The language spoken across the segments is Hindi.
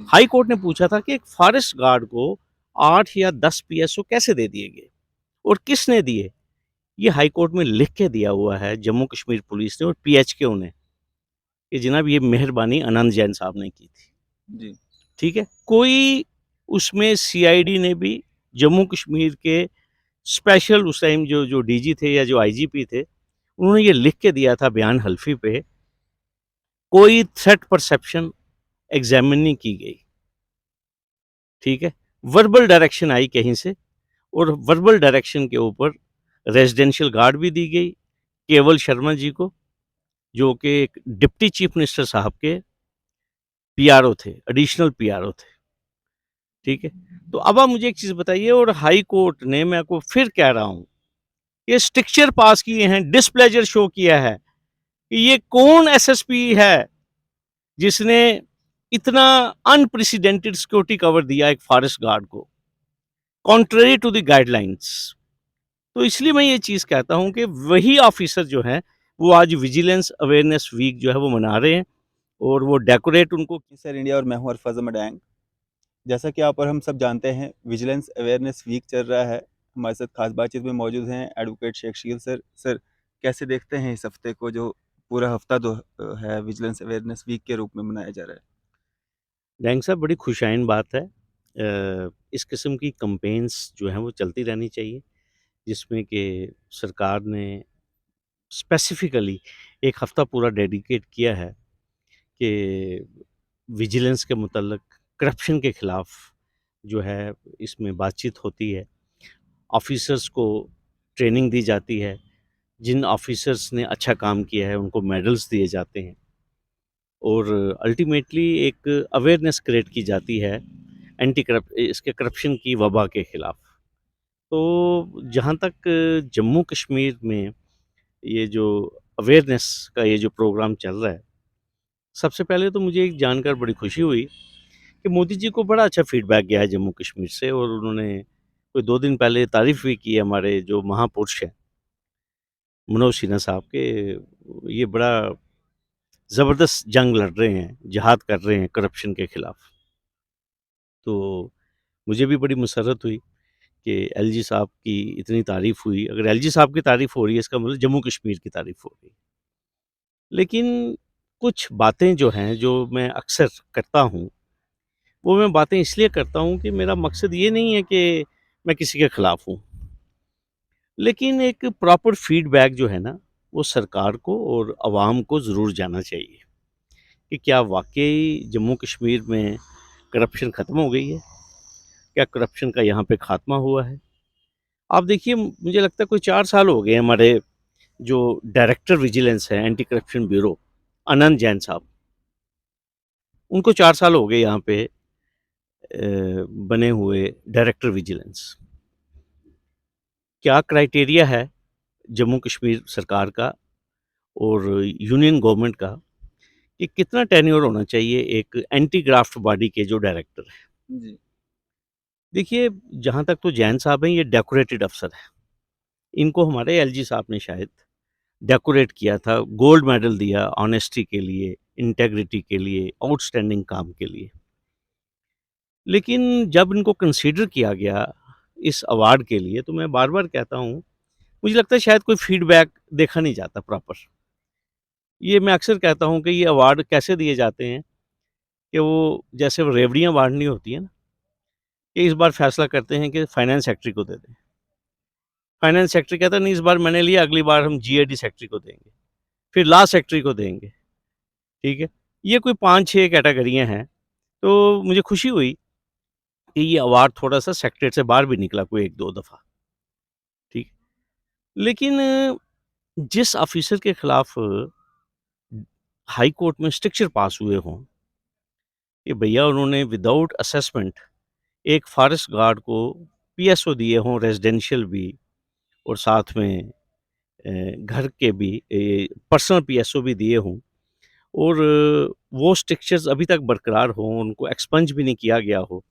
हाई कोर्ट ने पूछा था कि एक फॉरेस्ट गार्ड को 8 या 10 पीएसओ कैसे दे दिए गए और किसने दिए। ये हाई कोर्ट में लिख के दिया हुआ है जम्मू कश्मीर पुलिस ने और पीएचक्यू ने कि जनाब ये मेहरबानी आनंद जैन साहब ने की थी। जी। ठीक है, कोई उसमें सीआईडी ने भी जम्मू कश्मीर के स्पेशल उस टाइम जो जो डीजी थे या जो आईजीपी थे, उन्होंने ये लिख के दिया था बयान हल्फी पे, कोई थ्रेट परसेप्शन एग्जामिन नहीं की गई। ठीक है, वर्बल डायरेक्शन आई कहीं से और वर्बल डायरेक्शन के ऊपर रेजिडेंशियल गार्ड भी दी गई केवल शर्मा जी को, जो कि एक डिप्टी चीफ मिनिस्टर साहब के पीआरओ थे, एडिशनल पीआरओ थे। ठीक है, तो अब आप मुझे एक चीज बताइए, और हाई कोर्ट ने, मैं आपको फिर कह रहा हूं, ये स्ट्रिक्चर पास किए हैं, डिस्प्लेजर शो किया है कि ये कौन एसएसपी है जिसने इतना अनप्रेसिडेंटेड सिक्योरिटी कवर दिया एक फॉरेस्ट गार्ड को, कॉन्ट्ररी टू द गाइडलाइंस। तो इसलिए मैं ये चीज कहता हूं कि वही ऑफिसर जो है वो आज विजिलेंस अवेयरनेस वीक जो है वो मना रहे हैं और वो डेकोरेट उनको। सर इंडिया और मैं हूं अरफज मडैंग। जैसा कि आप और हम सब जानते हैं, विजिलेंस अवेयरनेस वीक चल रहा है। हमारे साथ खास बातचीत में मौजूद हैं एडवोकेट शेख शील सर। सर, कैसे देखते हैं इस हफ्ते को, जो पूरा हफ्ता तो है विजिलेंस अवेयरनेस वीक के रूप में मनाया जा रहा है? डैंग साहब, बड़ी खुशाइन बात है। इस किस्म की कंपेन्स जो हैं वो चलती रहनी चाहिए, जिसमें कि सरकार ने स्पेसिफिकली एक हफ्ता पूरा डेडिकेट किया है कि विजिलेंस के मुतल्लिक करप्शन के खिलाफ जो है इसमें बातचीत होती है, ऑफिसर्स को ट्रेनिंग दी जाती है, जिन ऑफिसर्स ने अच्छा काम किया है उनको मेडल्स दिए जाते हैं और अल्टीमेटली एक अवेयरनेस क्रिएट की जाती है एंटी करप इसके करप्शन की वबा के खिलाफ। तो जहाँ तक जम्मू कश्मीर में ये जो अवेयरनेस का ये जो प्रोग्राम चल रहा है, सबसे पहले तो मुझे एक जानकर बड़ी खुशी हुई कि मोदी जी को बड़ा अच्छा फीडबैक गया है जम्मू कश्मीर से, और उन्होंने कोई 2 दिन पहले तारीफ़ भी की है हमारे जो महापुरुष हैं, मनोज सिन्हा साहब के। ये बड़ा ज़बरदस्त जंग लड़ रहे हैं, जिहाद कर रहे हैं करप्शन के खिलाफ। तो मुझे भी बड़ी मसर्रत हुई कि एलजी साहब की इतनी तारीफ़ हुई। अगर एलजी साहब की तारीफ़ हो रही है, इसका मतलब जम्मू कश्मीर की तारीफ़ हो रही है। लेकिन कुछ बातें जो हैं, जो मैं अक्सर करता हूँ, वो मैं बातें इसलिए करता हूँ कि मेरा मकसद ये नहीं है कि मैं किसी के खिलाफ हूँ। लेकिन एक प्रॉपर फीडबैक जो है ना, वो सरकार को और आवाम को ज़रूर जाना चाहिए कि क्या वाक़ई जम्मू कश्मीर में करप्शन ख़त्म हो गई है? क्या करप्शन का यहाँ पे ख़ात्मा हुआ है? आप देखिए, मुझे लगता है कोई 4 साल हो गए हैं हमारे जो डायरेक्टर विजिलेंस है एंटी करप्शन ब्यूरो, आनंद जैन साहब, उनको 4 साल हो गए यहाँ पे बने हुए डायरेक्टर विजिलेंस। क्या क्राइटेरिया है जम्मू कश्मीर सरकार का और यूनियन गवर्नमेंट का कि कितना टेन्योर होना चाहिए एक एंटी ग्राफ्ट बॉडी के जो डायरेक्टर हैं? जी। देखिए, जहाँ तक तो जैन साहब हैं, ये डेकोरेटेड अफ़सर हैं। इनको हमारे एलजी साहब ने शायद डेकोरेट किया था, गोल्ड मेडल दिया ऑनेस्टी के लिए, इंटेग्रिटी के लिए, आउटस्टैंडिंग काम के लिए। लेकिन जब इनको कंसीडर किया गया इस अवार्ड के लिए, तो मैं बार-बार कहता हूँ, मुझे लगता है शायद कोई फीडबैक देखा नहीं जाता प्रॉपर। ये मैं अक्सर कहता हूँ कि ये अवार्ड कैसे दिए जाते हैं कि वो जैसे वो रेवड़ियाँ बाँटनी होती हैं ना, कि इस बार फैसला करते हैं कि फाइनेंस सेक्रेटरी को दे दें। फाइनेंस सेक्रेटरी कहता है नहीं, इस बार मैंने लिया, अगली बार हम जीएडी सेक्रेटरी को देंगे, फिर लॉ सेक्रेटरी को देंगे। ठीक है? ये कोई 5-6 कैटेगरियाँ हैं। तो मुझे खुशी हुई कि ये अवार्ड थोड़ा-सा सेक्रेटेरिएट से बाहर भी निकला कोई 1-2 दफ़ा। ठीक। लेकिन जिस ऑफ़िसर के खिलाफ हाई कोर्ट में स्ट्रिक्चर पास हुए हों कि भैया उन्होंने विदाउट असेसमेंट एक फॉरेस्ट गार्ड को पीएसओ दिए हों, रेज़िडेंशियल भी और साथ में घर के भी पर्सनल पीएसओ भी दिए हों, और वो स्ट्रिक्चर्स अभी तक बरकरार हों, उनको एक्सपंज भी नहीं किया गया हो।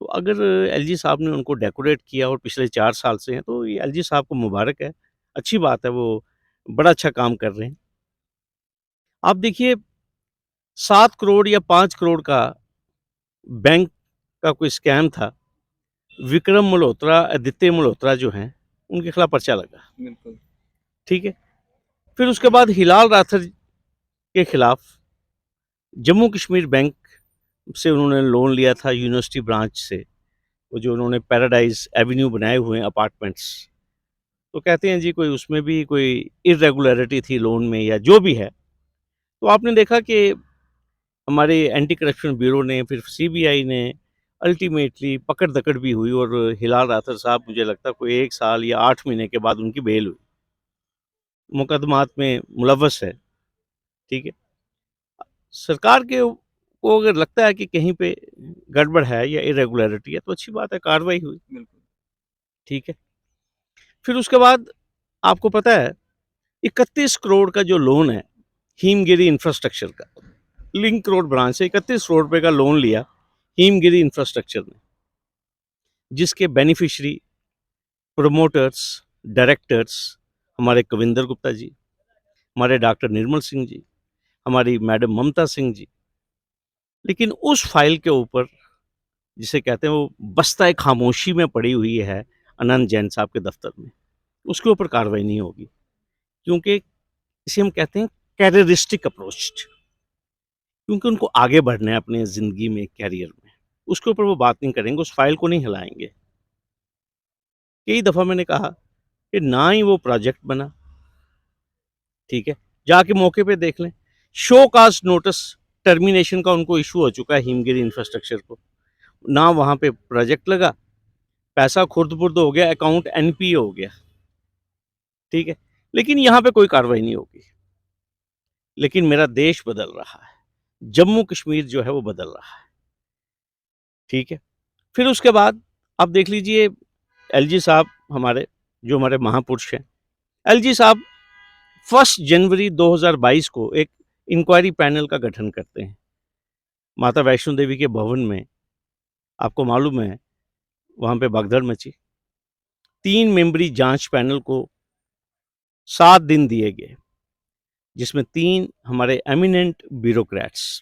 तो अगर एलजी साहब ने उनको डेकोरेट किया और पिछले 4 साल से हैं, तो ये एलजी साहब को मुबारक है, अच्छी बात है, वो बड़ा अच्छा काम कर रहे हैं। आप देखिए, 7 करोड़ या 5 करोड़ का बैंक का कोई स्कैम था, विक्रम मल्होत्रा, आदित्य मल्होत्रा जो हैं, उनके खिलाफ पर्चा लगा। बिल्कुल। ठीक है? फिर उसके बाद हिलाल राठौर के खिलाफ जम्मू कश्मीर बैंक से उन्होंने लोन लिया था यूनिवर्सिटी ब्रांच से, वो जो उन्होंने पैराडाइज एवेन्यू बनाए हुए हैं अपार्टमेंट्स, तो कहते हैं जी कोई उसमें भी कोई इरेगुलरिटी थी लोन में या जो भी है। तो आपने देखा कि हमारे एंटी करप्शन ब्यूरो ने, फिर सीबीआई ने अल्टीमेटली पकड़ दकड़ भी हुई और हिलाल राठौर साहब मुझे लगता है कोई 1 साल या 8 महीने के बाद उनकी बेल हुई। मुकदमात में मुलव्वस है, ठीक है? सरकार के को अगर लगता है कि कहीं पे गड़बड़ है या इरेगुलरिटी है तो अच्छी बात है, कार्रवाई हुई, बिल्कुल। ठीक है? फिर उसके बाद आपको पता है 31 करोड़ का जो लोन है, हिमगिरी इंफ्रास्ट्रक्चर का, लिंक रोड ब्रांच से 31 करोड़ रुपए का लोन लिया हिमगिरी इंफ्रास्ट्रक्चर ने, जिसके बेनिफिशियरी, प्रोमोटर्स, डायरेक्टर्स हमारे कविंदर गुप्ता जी, हमारे डॉक्टर निर्मल सिंह जी, हमारी मैडम ममता सिंह जी। लेकिन उस फाइल के ऊपर जिसे कहते हैं वो बस्ता खामोशी में पड़ी हुई है अनंत जैन साहब के दफ्तर में, उसके ऊपर कार्रवाई नहीं होगी, क्योंकि इसे हम कहते हैं कैरियरिस्टिक अप्रोच, क्योंकि उनको आगे बढ़ना है अपने ज़िंदगी में, कैरियर में। उसके ऊपर वो बात नहीं करेंगे, उस फाइल को नहीं हिलाएँगे। कई दफ़ा मैंने कहा कि ना ही वो प्रोजेक्ट बना, ठीक है? जाके मौके पे देख लें। शो काज़ नोटिस टर्मिनेशन का उनको इश्यू हो चुका है हिमगिरी इंफ्रास्ट्रक्चर को। ना वहाँ पे प्रोजेक्ट लगा, पैसा खुर्द-बुर्द हो गया, अकाउंट एनपीए हो गया, ठीक है? लेकिन यहाँ पे कोई कार्रवाई नहीं होगी। लेकिन मेरा देश बदल रहा है, जम्मू कश्मीर जो है वो बदल रहा है, ठीक है? फिर उसके बाद आप देख लीजिए एलजी साहब हमारे, जो हमारे महापुरुष हैं, एलजी साहब 1 जनवरी 2022 को एक इंक्वायरी पैनल का गठन करते हैं। माता वैष्णो देवी के भवन में आपको मालूम है वहाँ पे भगदड़ मची। 3 मेंबरी जांच पैनल को 7 दिन दिए गए, जिसमें 3 हमारे एमिनेंट ब्यूरोक्रेट्स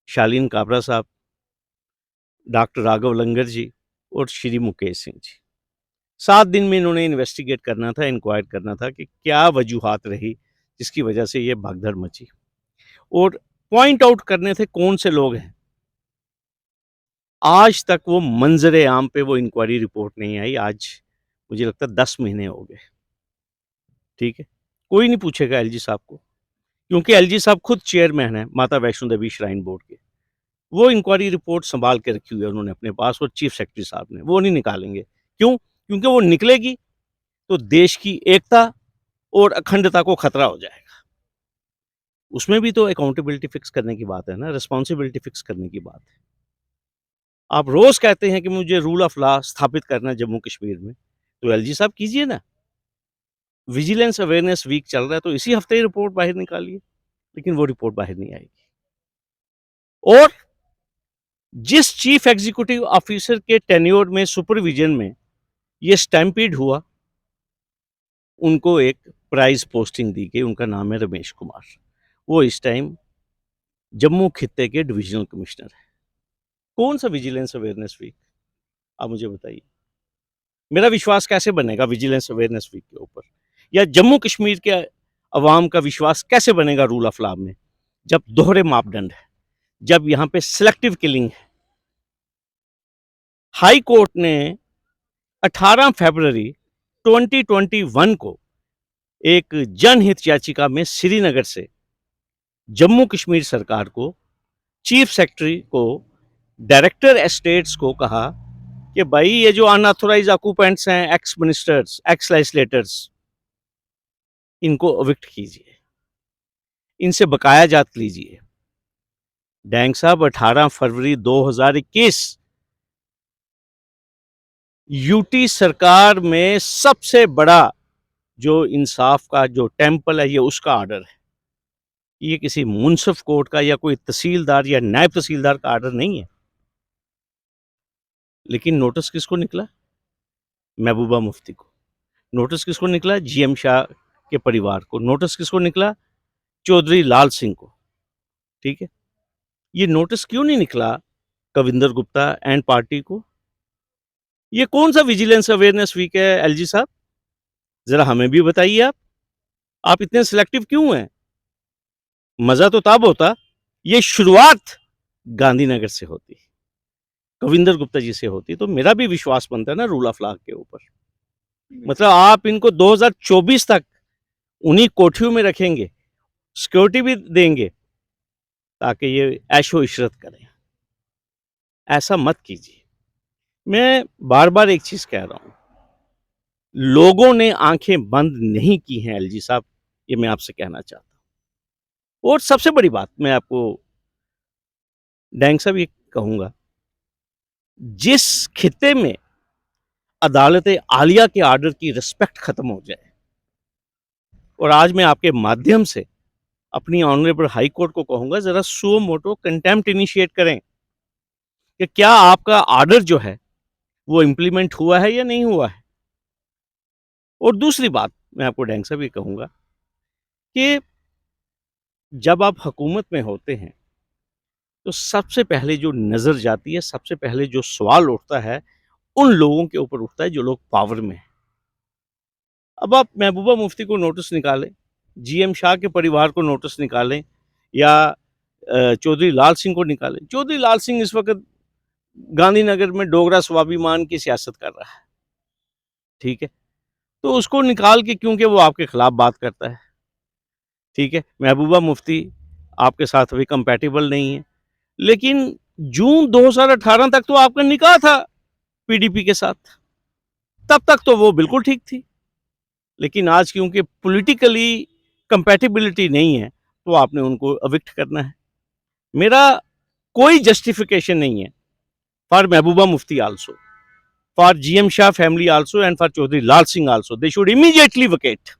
शालीन काबरा साहब, डॉक्टर राघव लंगर जी और श्री मुकेश सिंह जी। 7 दिन में इन्होंने इन्वेस्टिगेट करना था, इंक्वायर करना था कि क्या वजूहात रही जिसकी वजह से ये भगदड़ मची, और पॉइंट आउट करने थे कौन से लोग हैं। आज तक वो मंजरे आम पे वो इंक्वायरी रिपोर्ट नहीं आई। आज मुझे लगता है 10 महीने हो गए, ठीक है? कोई नहीं पूछेगा एलजी साहब को, क्योंकि एलजी साहब खुद चेयरमैन है माता वैष्णो देवी श्राइन बोर्ड के। वो इंक्वायरी रिपोर्ट संभाल के रखी हुई है उन्होंने अपने पास, और चीफ सेक्रेटरी साहब ने, वो नहीं निकालेंगे। क्यों? क्योंकि वो निकलेगी तो देश की एकता और अखंडता को खतरा हो जाएगा। उसमें भी तो अकाउंटेबिलिटी फिक्स करने की बात है ना, रिस्पॉन्सिबिलिटी फिक्स करने की बात है। आप रोज कहते हैं कि मुझे रूल ऑफ लॉ स्थापित करना है जम्मू कश्मीर में, तो एलजी साहब कीजिए ना। विजिलेंस अवेयरनेस वीक चल रहा है तो इसी हफ्ते ही रिपोर्ट बाहर निकालिए, लेकिन वो रिपोर्ट बाहर नहीं आएगी। और जिस चीफ एग्जीक्यूटिव ऑफिसर के टेन्योर में, सुपरविजन में ये स्टैम्पीड हुआ, उनको एक प्राइज पोस्टिंग दी गई। उनका नाम है रमेश कुमार। वो इस टाइम जम्मू खित्ते के डिविजनल कमिश्नर है। कौन सा विजिलेंस अवेयरनेस वीक, आप मुझे बताइए। मेरा विश्वास कैसे बनेगा विजिलेंस अवेयरनेस वीक के ऊपर, या जम्मू कश्मीर के अवाम का विश्वास कैसे बनेगा रूल ऑफ लॉ में, जब दोहरे मापदंड है, जब यहाँ पे सिलेक्टिव किलिंग है। हाई कोर्ट ने 18 फरवरी 2021 को एक जनहित याचिका में श्रीनगर से जम्मू कश्मीर सरकार को, चीफ सेक्रेटरी को, डायरेक्टर एस्टेट्स को कहा कि भाई ये जो अनऑथोराइज ऑक्यूपेंट्स हैं, एक्स मिनिस्टर्स, एक्स लेजिस्लेटर्स, इनको अविक्ट कीजिए, इनसे बकाया जात लीजिए। डैंग साहब 18 फरवरी 2021 यूटी सरकार में सबसे बड़ा जो इंसाफ का जो टेम्पल है, ये उसका ऑर्डर है। ये किसी मुंसिफ कोर्ट का या कोई तहसीलदार या नायब तहसीलदार का ऑर्डर नहीं है। लेकिन नोटिस किसको निकला? महबूबा मुफ्ती को। नोटिस किसको निकला? जीएम शाह के परिवार को। नोटिस किसको निकला? चौधरी लाल सिंह को। ठीक है? ये नोटिस क्यों नहीं निकला कविंदर गुप्ता एंड पार्टी को। ये कौन सा विजिलेंस अवेयरनेस वीक है एलजी साहब? जरा हमें भी बताइए आप इतने सिलेक्टिव क्यों हैं? मजा तो तब होता, ये शुरुआत गांधीनगर से होती, कविंदर गुप्ता जी से होती, तो मेरा भी विश्वास बनता है ना रूल ऑफ लॉ के ऊपर। मतलब आप इनको 2024 तक उन्हीं कोठियों में रखेंगे, सिक्योरिटी भी देंगे, ताकि ये ऐशो इशरत करें। ऐसा मत कीजिए। मैं बार बार एक चीज कह रहा हूं, लोगों ने आंखें बंद नहीं की हैं एलजी साहब, ये मैं आपसे कहना चाहता हूं। और सबसे बड़ी बात मैं आपको डैंग साहब ये कहूंगा, जिस खिते में अदालत आलिया के आर्डर की रिस्पेक्ट खत्म हो जाए, और आज मैं आपके माध्यम से अपनी ऑनरेबल हाई कोर्ट को कहूंगा, जरा सुओ मोटो कंटेम्प्ट इनिशिएट करें कि क्या आपका आर्डर जो है वो इम्प्लीमेंट हुआ है या नहीं हुआ है। और दूसरी बात मैं आपको डैंग साहब ये कहूंगा कि जब आप हुकूमत में होते हैं तो सबसे पहले जो नजर जाती है, सबसे पहले जो सवाल उठता है, उन लोगों के ऊपर उठता है जो लोग पावर में हैं। अब आप महबूबा मुफ्ती को नोटिस निकालें, जीएम शाह के परिवार को नोटिस निकालें, या चौधरी लाल सिंह को निकालें। चौधरी लाल सिंह इस वक्त गांधीनगर में डोगरा स्वाभिमान की सियासत कर रहा है, ठीक है, तो उसको निकाल के, क्योंकि वो आपके खिलाफ बात करता है, ठीक है। महबूबा मुफ्ती आपके साथ अभी कंपैटिबल नहीं है, लेकिन जून 2018 तक तो आपका निकाह था पीडीपी के साथ, तब तक तो वो बिल्कुल ठीक थी। लेकिन आज क्योंकि पॉलिटिकली कंपैटिबिलिटी नहीं है, तो आपने उनको अविक्ट करना है। मेरा कोई जस्टिफिकेशन नहीं है for Mehbooba Mufti also, for GM Shah family also, and for Chaudhary Lal Singh also, they should immediately vacate.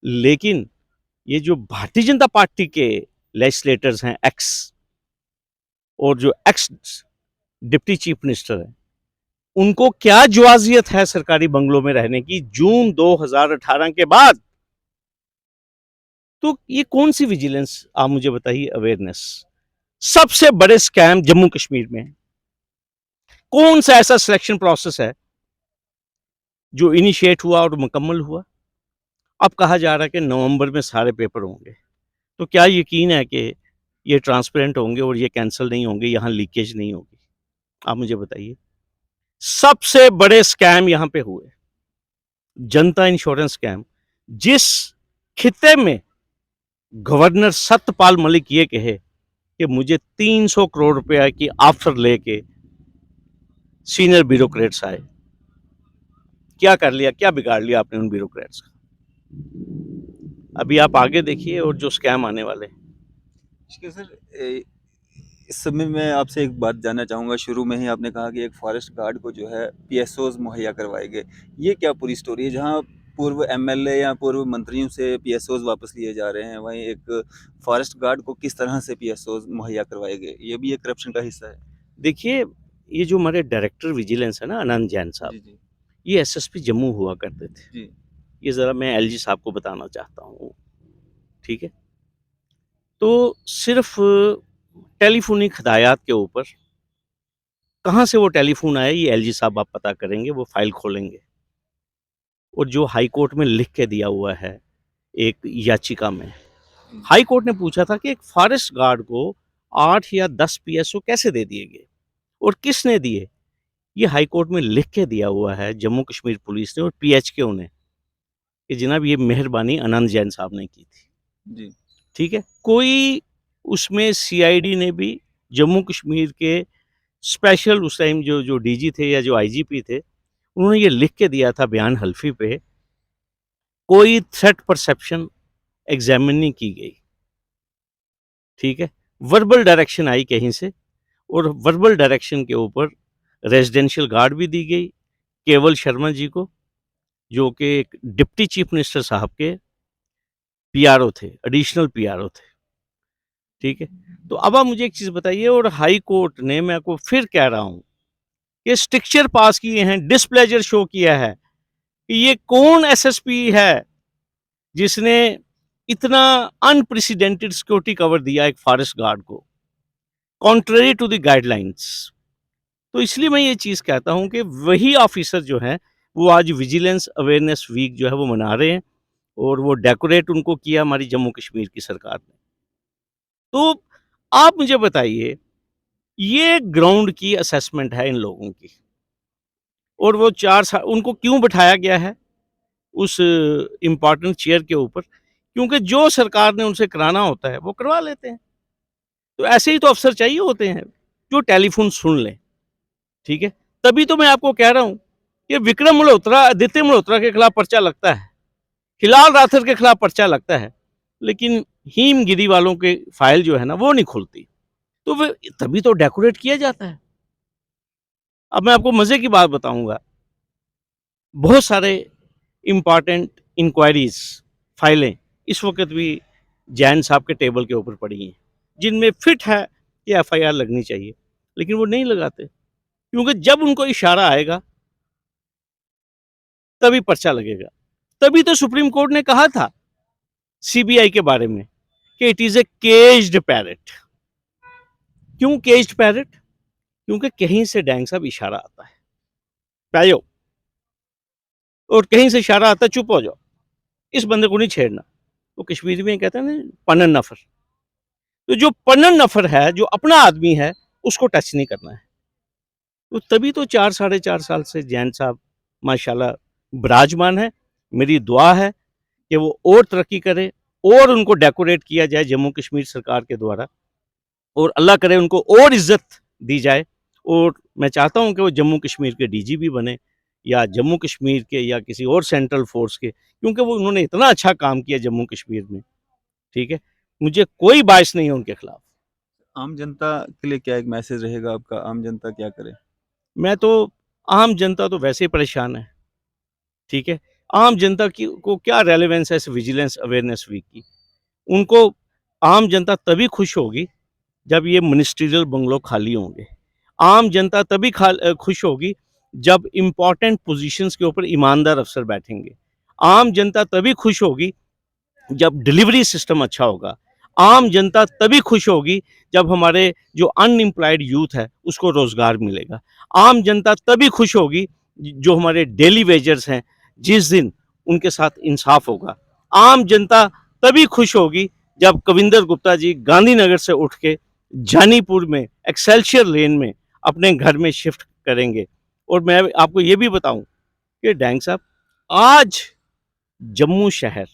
लेकिन ये जो भारतीय जनता पार्टी के लेजिस्लेटर्स हैं, एक्स, और जो एक्स डिप्टी चीफ मिनिस्टर है, उनको क्या जुआजियत है सरकारी बंगलों में रहने की जून 2018 के बाद? तो ये कौन सी विजिलेंस, आप मुझे बताइए, अवेयरनेस। सबसे बड़े स्कैम जम्मू कश्मीर में कौन सा ऐसा सिलेक्शन प्रोसेस है जो इनिशिएट हुआ और मुकम्मल हुआ? अब कहा जा रहा है कि नवंबर में सारे पेपर होंगे, तो क्या यकीन है कि ये ट्रांसपेरेंट होंगे और ये कैंसिल नहीं होंगे, यहां लीकेज नहीं होगी? आप मुझे बताइए। सबसे बड़े स्कैम यहां पे हुए, जनता इंश्योरेंस स्कैम, जिस खिते में गवर्नर सत्यपाल मलिक ये कहे कि मुझे 300 करोड़ रुपया की ऑफर लेके सीनियर ब्यूरोक्रेट्स आए, क्या कर लिया, क्या बिगाड़ लिया आपने उन ब्यूरोक्रेट्स का? अभी आप आगे देखिए और जो स्कैम आने वाले हैं। सर, इस समय मैं आपसे एक बात जानना चाहूँगा। शुरू में ही आपने कहा कि एक फॉरेस्ट गार्ड को जो है पीएसओज मुहैया करवाए गए। ये क्या पूरी स्टोरी है? जहाँ पूर्व एमएलए या पूर्व मंत्रियों से पीएसओज वापस लिए जा रहे हैं, वहीं एक फॉरेस्ट गार्ड को किस तरह से पीएसओज मुहैया करवाए गए? ये भी एक करप्शन का हिस्सा है। देखिए, ये जो हमारे डायरेक्टर विजिलेंस है ना, आनंद जैन साहब, जी जी ये एसएसपी जम्मू हुआ करते थे। जी ये ज़रा मैं एलजी साहब को बताना चाहता हूँ, ठीक है। तो सिर्फ टेलीफोनिक हदायत के ऊपर कहाँ से वो टेलीफोन आया, ये एलजी साहब आप पता करेंगे, वो फाइल खोलेंगे, और जो हाई कोर्ट में लिख के दिया हुआ है एक याचिका में, हाई कोर्ट ने पूछा था कि एक फॉरेस्ट गार्ड को 8 या 10 पीएसओ कैसे दे दिए गए और किसने दिए। ये हाई कोर्ट में लिख के दिया हुआ है जम्मू कश्मीर पुलिस ने और पीएचक्यू ने, कि जनाब ये मेहरबानी आनंद जैन साहब ने की थी, जी ठीक है। कोई उसमें सीआईडी ने भी, जम्मू कश्मीर के स्पेशल उस टाइम जो जो डीजी थे या जो आईजीपी थे, उन्होंने ये लिख के दिया था बयान हल्फी पे, कोई थ्रेट परसेप्शन एग्जामिन नहीं की गई, ठीक है। वर्बल डायरेक्शन आई कहीं से, और वर्बल डायरेक्शन के ऊपर रेजिडेंशियल गार्ड भी दी गई केवल शर्मा जी को, जो कि एक डिप्टी चीफ मिनिस्टर साहब के पीआरओ थे, एडिशनल पीआरओ थे, ठीक है। तो अब आप मुझे एक चीज बताइए, और हाई कोर्ट ने, मैं आपको फिर कह रहा हूं, कि स्ट्रिक्चर पास किए हैं, डिस्प्लेजर शो किया है कि ये कौन एसएसपी है जिसने इतना अनप्रेसिडेंटेड सिक्योरिटी कवर दिया एक फॉरेस्ट गार्ड को। Contrary to the guidelines. तो इसलिए मैं ये चीज़ कहता हूँ कि वही ऑफिसर जो हैं, वो आज विजिलेंस अवेयरनेस वीक जो है वो मना रहे हैं और वो डेकोरेट उनको किया हमारी जम्मू कश्मीर की सरकार ने। तो आप मुझे बताइए, ये ग्राउंड की असेसमेंट है इन लोगों की और वो 4 सा उनको क्यों बिठाया गया है उस इम्पोर्टेंट चेयर के ऊपर? क्योंकि जो सरकार ने उनसे कराना होता है, वो करवा लेते हैं। तो ऐसे ही तो अफ़सर चाहिए होते हैं, जो टेलीफ़ोन सुन लें, ठीक है? तभी तो मैं आपको कह रहा हूँ कि विक्रम मल्होत्रा, आदित्य मल्होत्रा के खिलाफ पर्चा लगता है, हिलाल राठौर के खिलाफ पर्चा लगता है, लेकिन हिमगिरी वालों के फाइल जो है ना, वो नहीं खुलती। तो वे तभी तो डेकोरेट किया जाता है। अब मैं आपको मज़े की बात बताऊँगा, बहुत सारे इम्पोर्टेंट इंक्वायरीज़, फाइलें इस वक़्त भी जैन साहब के टेबल के ऊपर पड़ी हैं, जिनमें फिट है कि एफआईआर लगनी चाहिए, लेकिन वो नहीं लगाते, क्योंकि जब उनको इशारा आएगा, तभी पर्चा लगेगा। तभी तो सुप्रीम कोर्ट ने कहा था सीबीआई के बारे में कि it is a caged parrot. क्यों केज्ड पैरट? क्योंकि कहीं से डैंग साहब इशारा आता है, पायो, और कहीं से इशारा आता है, चुप हो जाओ, इस बंदे को नहीं छेड़ना। वो कश्मीरी में कहते हैं ना, पनन नफर। तो जो पनन नफर है, जो अपना आदमी है, उसको टच नहीं करना है। तो तभी तो 4 साढ़े 4 साल से जैन साहब माशाल्लाह विराजमान है। मेरी दुआ है कि वो और तरक्की करे और उनको डेकोरेट किया जाए जम्मू कश्मीर सरकार के द्वारा, और अल्लाह करे उनको और इज़्ज़त दी जाए। और मैं चाहता हूँ कि वो जम्मू कश्मीर के डीजीपी बने, या जम्मू कश्मीर के, या किसी और सेंट्रल फोर्स के, क्योंकि वो उन्होंने इतना अच्छा काम किया जम्मू कश्मीर में, ठीक है? मुझे कोई बाइस नहीं है उनके खिलाफ। आम जनता के लिए क्या एक मैसेज रहेगा आपका? आम जनता क्या करे? मैं तो आम जनता तो वैसे ही परेशान है, ठीक है? आम जनता की को क्या रेलेवेंस है इस विजिलेंस अवेयरनेस वीक की? उनको आम जनता तभी खुश होगी जब ये मिनिस्ट्रियल बंगलो खाली होंगे। आम जनता तभी खुश होगी जब इम्पोर्टेंट पोज़ीशंस के ऊपर ईमानदार अफ़सर बैठेंगे। आम जनता तभी खुश होगी जब डिलीवरी सिस्टम अच्छा होगा। आम जनता तभी खुश होगी जब हमारे जो अनएम्प्लॉयड यूथ है, उसको रोज़गार मिलेगा। आम जनता तभी खुश होगी जो हमारे डेली वेजर्स हैं, जिस दिन उनके साथ इंसाफ होगा। आम जनता तभी खुश होगी जब कविंदर गुप्ता जी गांधीनगर से उठ के जानीपुर में, एक्सेल्सियर लेन में अपने घर में शिफ्ट करेंगे। और मैं आपको ये भी बताऊं कि डैंग साहब, आज जम्मू शहर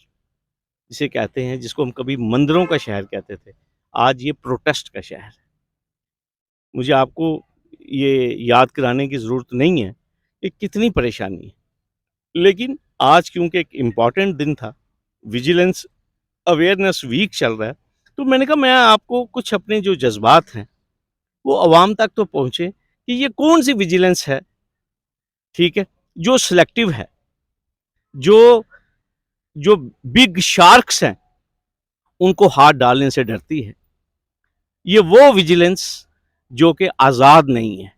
जिसे कहते हैं, जिसको हम कभी मंदिरों का शहर कहते थे, आज ये प्रोटेस्ट का शहर है। मुझे आपको ये याद कराने की ज़रूरत नहीं है कि कितनी परेशानी है। लेकिन आज क्योंकि एक इम्पॉर्टेंट दिन था, विजिलेंस अवेयरनेस वीक चल रहा है, तो मैंने कहा मैं आपको कुछ अपने जो जज़्बात हैं, वो अवाम तक तो पहुँचे कि ये कौन-सी विजिलेंस है, ठीक है? जो सिलेक्टिव है, जो जो बिग शार्क्स हैं, उनको हाथ डालने से डरती है। ये वो विजिलेंस जो कि आज़ाद नहीं है,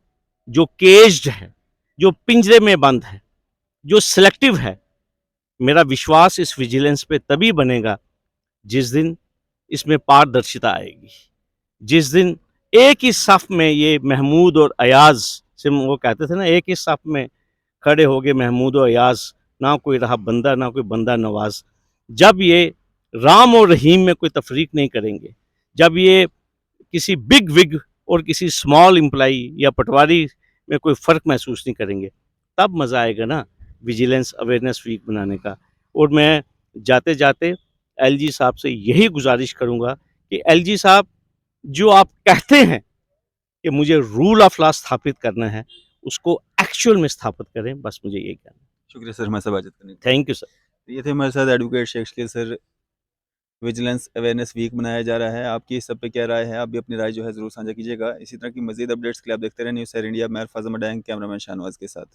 जो केज्ड है, जो पिंजरे में बंद है, जो सिलेक्टिव है। मेरा विश्वास इस विजिलेंस पे तभी बनेगा जिस दिन इसमें पारदर्शिता आएगी। जिस दिन एक ही सफ में ये महमूद और अयाज से, वो कहते थे ना, एक ही सफ में खड़े हो गए महमूद और अयाज, ना कोई रहा बंदा, ना कोई बंदा नवाज। जब ये राम और रहीम में कोई तफरीक नहीं करेंगे, जब ये किसी बिग विग और किसी स्मॉल एम्प्लॉई या पटवारी में कोई फ़र्क महसूस नहीं करेंगे, तब मज़ा आएगा ना विजिलेंस अवेयरनेस वीक बनाने का। और मैं जाते जाते एलजी साहब से यही गुजारिश करूँगा कि एलजी साहब, जो आप कहते हैं कि मुझे रूल ऑफ लॉ स्थापित करना है, उसको एक्चुअल में स्थापित करें, बस मुझे यही कहना है। शुक्रिया सर हमारे साथ बातचीत करने के लिए। Thank you sir. ये थे हमारे साथ advocate Sheikh Shakeel sir. Vigilance awareness week मनाया जा रहा है। आपकी इस सब पे क्या राय है? आप भी अपनी राय जो है ज़रूर साझा कीजिएगा। इसी तरह की मज़ीद अपडेट्स के लिए आप देखते रहें न्यूज़ सैर इंडिया। मैं फैज़ल मडैंग, कैमरामैन शाहनवाज़ के साथ।